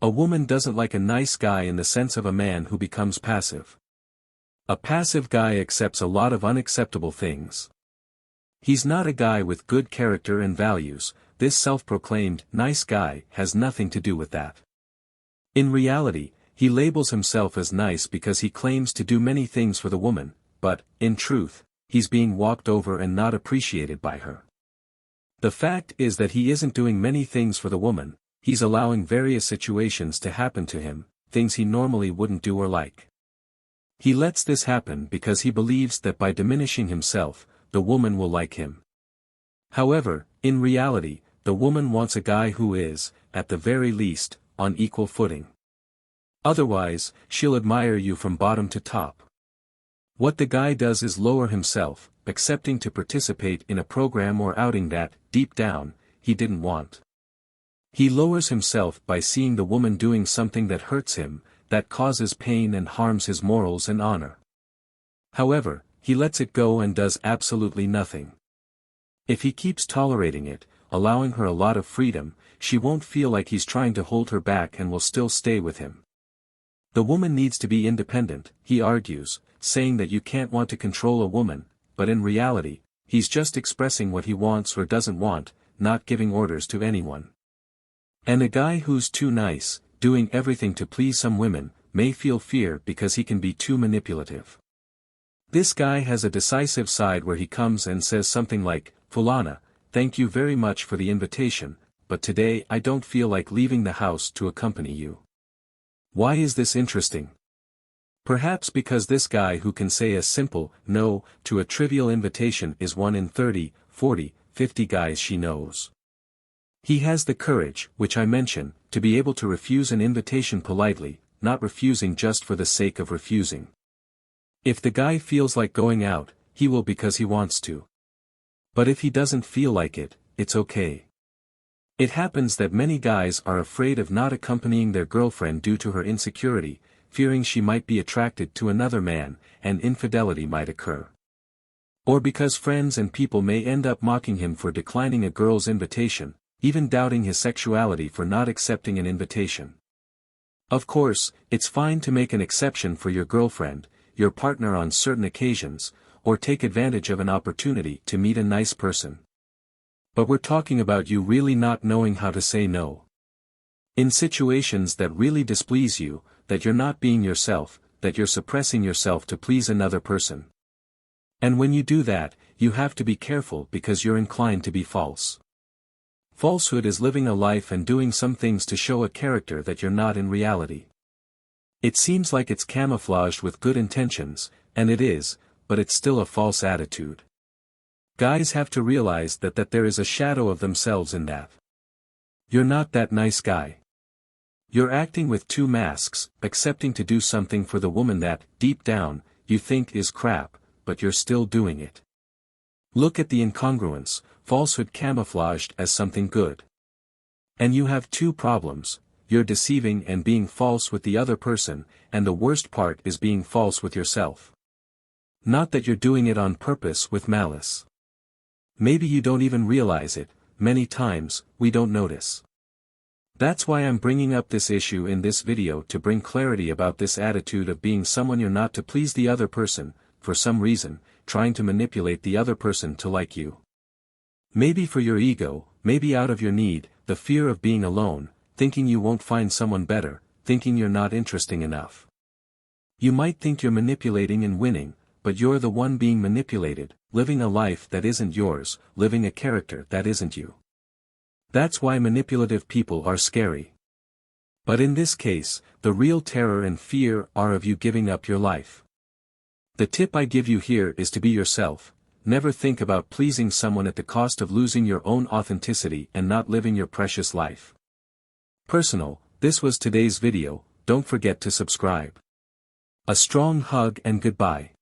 A woman doesn't like a nice guy in the sense of a man who becomes passive. A passive guy accepts a lot of unacceptable things. He's not a guy with good character and values. This self-proclaimed nice guy has nothing to do with that. In reality, he labels himself as nice because he claims to do many things for the woman, but, in truth, he's being walked over and not appreciated by her. The fact is that he isn't doing many things for the woman, he's allowing various situations to happen to him, things he normally wouldn't do or like. He lets this happen because he believes that by diminishing himself, the woman will like him. However, in reality, the woman wants a guy who is, at the very least, on equal footing. Otherwise, she'll admire you from bottom to top. What the guy does is lower himself, accepting to participate in a program or outing that, deep down, he didn't want. He lowers himself by seeing the woman doing something that hurts him, that causes pain and harms his morals and honor. However, he lets it go and does absolutely nothing. If he keeps tolerating it, allowing her a lot of freedom, she won't feel like he's trying to hold her back and will still stay with him. The woman needs to be independent, he argues, saying that you can't want to control a woman, but in reality, he's just expressing what he wants or doesn't want, not giving orders to anyone. And a guy who's too nice, doing everything to please some women, may feel fear because he can be too manipulative. This guy has a decisive side where he comes and says something like, "Fulana, thank you very much for the invitation, but today I don't feel like leaving the house to accompany you." Why is this interesting? Perhaps because this guy who can say a simple no to a trivial invitation is one in 30, 40, 50 guys she knows. He has the courage, which I mention, to be able to refuse an invitation politely, not refusing just for the sake of refusing. If the guy feels like going out, he will because he wants to. But if he doesn't feel like it, it's okay. It happens that many guys are afraid of not accompanying their girlfriend due to her insecurity, fearing she might be attracted to another man, and infidelity might occur. Or because friends and people may end up mocking him for declining a girl's invitation, even doubting his sexuality for not accepting an invitation. Of course, it's fine to make an exception for your girlfriend, your partner on certain occasions, or take advantage of an opportunity to meet a nice person. But we're talking about you really not knowing how to say no. In situations that really displease you, that you're not being yourself, that you're suppressing yourself to please another person. And when you do that, you have to be careful because you're inclined to be false. Falsehood is living a life and doing some things to show a character that you're not in reality. It seems like it's camouflaged with good intentions, and it is, but it's still a false attitude. Guys have to realize that there is a shadow of themselves in that. You're not that nice guy. You're acting with two masks, accepting to do something for the woman that, deep down, you think is crap, but you're still doing it. Look at the incongruence, falsehood camouflaged as something good. And you have two problems, you're deceiving and being false with the other person, and the worst part is being false with yourself. Not that you're doing it on purpose with malice. Maybe you don't even realize it, many times, we don't notice. That's why I'm bringing up this issue in this video to bring clarity about this attitude of being someone you're not to please the other person, for some reason, trying to manipulate the other person to like you. Maybe for your ego, maybe out of your need, the fear of being alone, thinking you won't find someone better, thinking you're not interesting enough. You might think you're manipulating and winning, but you're the one being manipulated, living a life that isn't yours, living a character that isn't you. That's why manipulative people are scary. But in this case, the real terror and fear are of you giving up your life. The tip I give you here is to be yourself, never think about pleasing someone at the cost of losing your own authenticity and not living your precious life. Personal, this was today's video, don't forget to subscribe. A strong hug and goodbye.